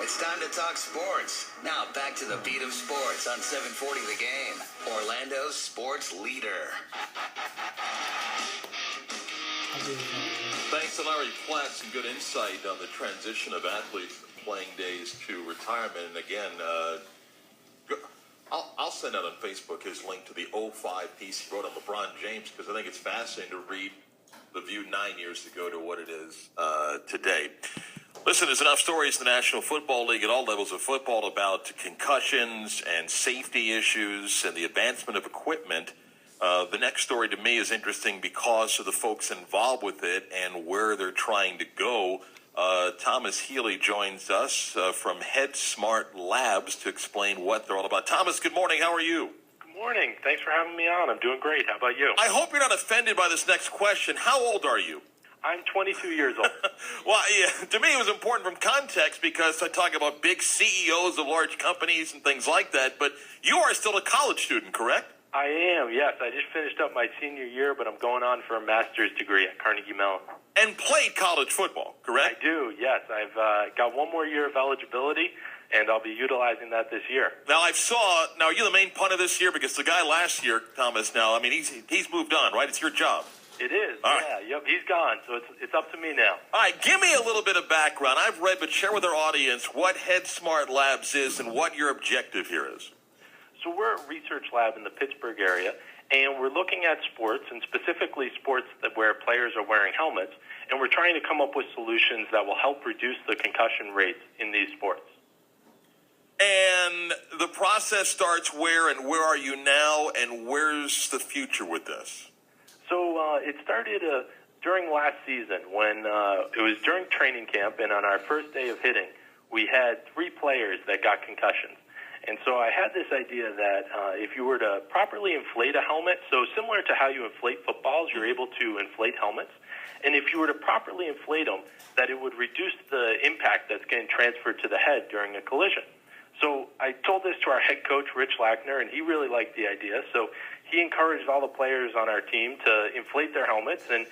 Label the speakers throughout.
Speaker 1: It's time to talk sports. Now back to the beat of sports on 740 The Game, Orlando's sports leader.
Speaker 2: Thanks to Larry Platt, some good insight on the transition of athletes from playing days to retirement. And again, I'll send out on Facebook his link to the 05 piece he wrote on LeBron James, because I think it's fascinating to read the view 9 years ago to what it is today. Listen, there's enough stories in the National Football League at all levels of football about concussions and safety issues and the advancement of equipment. The next story to me is interesting because of the folks involved with it and where they're trying to go. Thomas Healy joins us from HeadSmart Labs to explain what they're all about. Thomas, good morning. How are you?
Speaker 3: Good morning. Thanks for having me on. I'm doing great. How about you?
Speaker 2: I hope you're not offended by this next question. How old are you?
Speaker 3: I'm 22 years old.
Speaker 2: Well, yeah, to me it was important from context because I talk about big CEOs of large companies and things like that, but you are still a college student, correct?
Speaker 3: I am, yes. I just finished up my senior year, but I'm going on for a master's degree at Carnegie Mellon.
Speaker 2: And played college football, correct?
Speaker 3: I do, yes. I've got one more year of eligibility, and I'll be utilizing that this year.
Speaker 2: Now, are you the main punter this year? Because the guy last year, Thomas, he's moved on, right? It's your job.
Speaker 3: It is,
Speaker 2: all
Speaker 3: yeah.
Speaker 2: Right.
Speaker 3: Yep, he's gone, so it's up to me now.
Speaker 2: All right, give me a little bit of background. I've read, but share with our audience what HeadSmart Labs is and what your objective here is.
Speaker 3: So we're a research lab in the Pittsburgh area, and we're looking at sports, and specifically sports where players are wearing helmets, and we're trying to come up with solutions that will help reduce the concussion rates in these sports.
Speaker 2: And the process starts where, and where are you now, and where's the future with this?
Speaker 3: So it started during last season when it was during training camp, and on our first day of hitting, we had 3 players that got concussions. And so I had this idea that if you were to properly inflate a helmet, so similar to how you inflate footballs, you're able to inflate helmets. And if you were to properly inflate them, that it would reduce the impact that's getting transferred to the head during a collision. So I told this to our head coach, Rich Lackner, and he really liked the idea. So he encouraged all the players on our team to inflate their helmets. And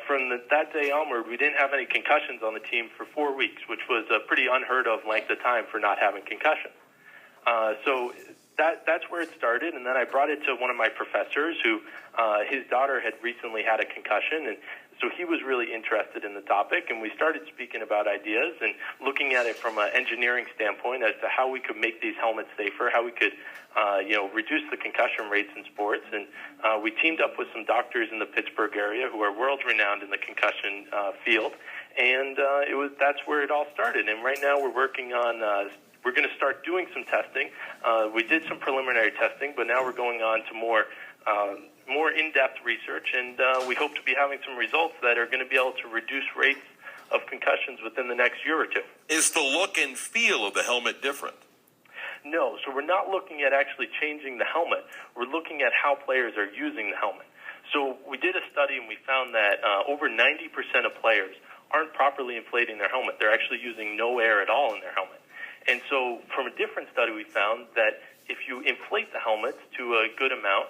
Speaker 3: from that day onward, we didn't have any concussions on the team for 4 weeks, which was a pretty unheard of length of time for not having concussions. So that's where it started, and then I brought it to one of my professors who his daughter had recently had a concussion, and so he was really interested in the topic, and we started speaking about ideas and looking at it from an engineering standpoint as to how we could make these helmets safer, how we could reduce the concussion rates in sports, and we teamed up with some doctors in the Pittsburgh area who are world-renowned in the concussion field, and that's where it all started. And right now we're working on we're going to start doing some testing. We did some preliminary testing, but now we're going on to more in-depth research, and we hope to be having some results that are going to be able to reduce rates of concussions within the next year or two.
Speaker 2: Is the look and feel of the helmet different?
Speaker 3: No, so we're not looking at actually changing the helmet. We're looking at how players are using the helmet. So we did a study, and we found that over 90% of players aren't properly inflating their helmet. They're actually using no air at all in their helmet. And so from a different study, we found that if you inflate the helmet to a good amount,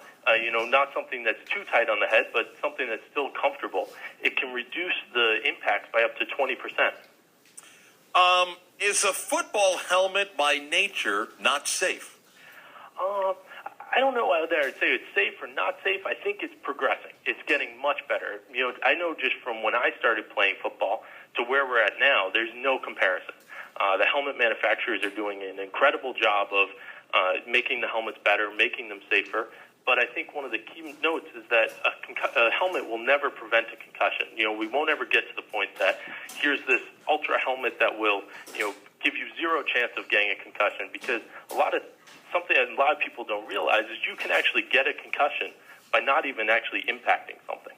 Speaker 3: not something that's too tight on the head, but something that's still comfortable, it can reduce the impact by up to 20%.
Speaker 2: Is a football helmet by nature not safe?
Speaker 3: I don't know whether I'd say it's safe or not safe. I think it's progressing. It's getting much better. I know just from when I started playing football to where we're at now, there's no comparison. The helmet manufacturers are doing an incredible job of making the helmets better, making them safer. But I think one of the key notes is that a helmet will never prevent a concussion. We won't ever get to the point that here's this ultra helmet that will, give you zero chance of getting a concussion, because something that a lot of people don't realize is you can actually get a concussion by not even actually impacting something.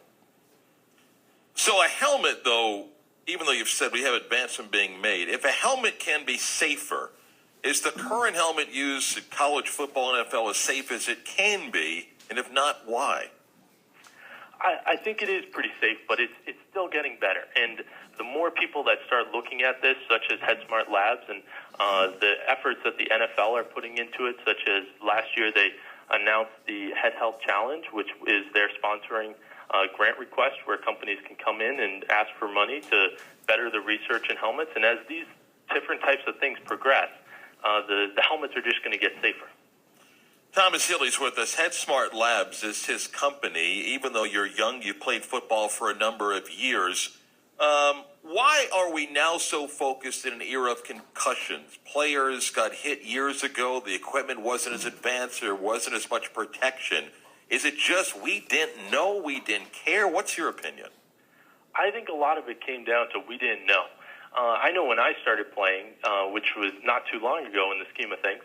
Speaker 2: So a helmet, though, even though you've said we have advancement being made, if a helmet can be safer, is the current helmet used in college football and NFL as safe as it can be? And if not, why?
Speaker 3: I think it is pretty safe, but it's still getting better. And the more people that start looking at this, such as HeadSmart Labs and the efforts that the NFL are putting into it, such as last year they announced the Head Health Challenge, which is their sponsoring grant request where companies can come in and ask for money to better the research in helmets. And as these different types of things progress, the helmets are just going to get safer.
Speaker 2: Thomas Healy's with us. HeadSmart Labs is his company. Even though you're young, you played football for a number of years. Why are we now so focused in an era of concussions? Players got hit years ago. The equipment wasn't as advanced. There wasn't as much protection. Is it just we didn't know, we didn't care? What's your opinion?
Speaker 3: I think a lot of it came down to we didn't know. I know when I started playing, which was not too long ago in the scheme of things,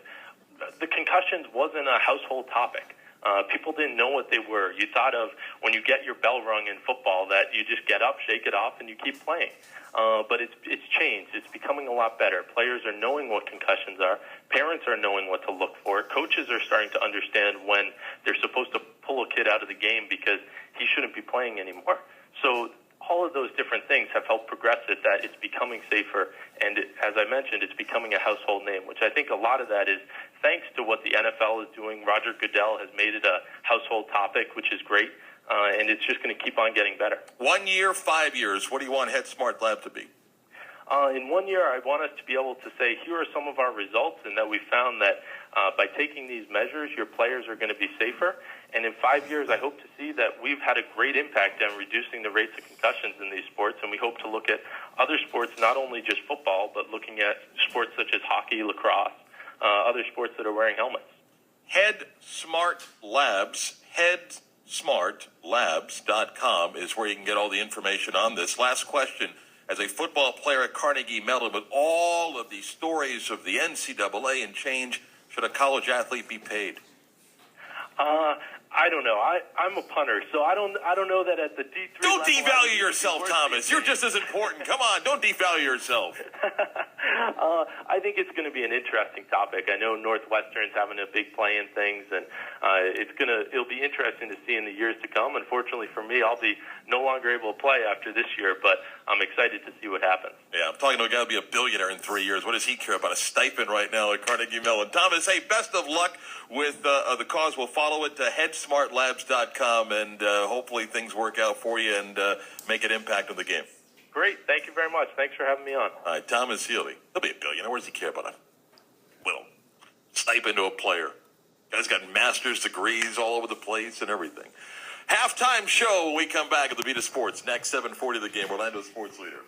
Speaker 3: the concussions wasn't a household topic. People didn't know what they were. You thought of when you get your bell rung in football that you just get up, shake it off, and you keep playing. But it's changed. It's becoming a lot better. Players are knowing what concussions are. Parents are knowing what to look for. Coaches are starting to understand when they're supposed to pull a kid out of the game because he shouldn't be playing anymore. So all of those different things have helped progress it, that it's becoming safer. And as I mentioned, it's becoming a household name, which I think a lot of that is thanks to what the NFL is doing. Roger Goodell has made it a household topic, which is great. And it's just going to keep on getting better.
Speaker 2: 1 year, 5 years. What do you want HeadSmart Lab to be?
Speaker 3: In 1 year, I want us to be able to say, here are some of our results, and that we found that by taking these measures, your players are going to be safer. And in 5 years, I hope to see that we've had a great impact on reducing the rates of concussions in these sports, and we hope to look at other sports, not only just football, but looking at sports such as hockey, lacrosse, other sports that are wearing helmets.
Speaker 2: HeadSmart Labs, HeadSmartLabs.com is where you can get all the information on this. Last question. As a football player at Carnegie Mellon, with all of these stories of the NCAA and change, should a college athlete be paid?
Speaker 3: I don't know. I'm a punter, so I don't know that at the D3
Speaker 2: Don't
Speaker 3: level,
Speaker 2: devalue yourself, Thomas. You're just as important. Come on, don't devalue yourself.
Speaker 3: I think it's going to be an interesting topic. I know Northwestern's having a big play in things, and it'll be interesting to see in the years to come. Unfortunately for me, I'll be no longer able to play after this year, but I'm excited to see what happens.
Speaker 2: Yeah, I'm talking to a guy who'll be a billionaire in 3 years. What does he care about a stipend right now at Carnegie Mellon? Thomas, hey, best of luck with the cause. We'll follow it to HeadSmartLabs.com, and hopefully things work out for you and make an impact on the game.
Speaker 3: Great. Thank you very much. Thanks for having me on.
Speaker 2: All right, Thomas Healy. He'll be a billionaire. What does he care about a little stipend to a player? Guy's got master's degrees all over the place and everything. Halftime show when we come back at the Beat of Sports. Next, 7:40 The Game, Orlando Sports Leader.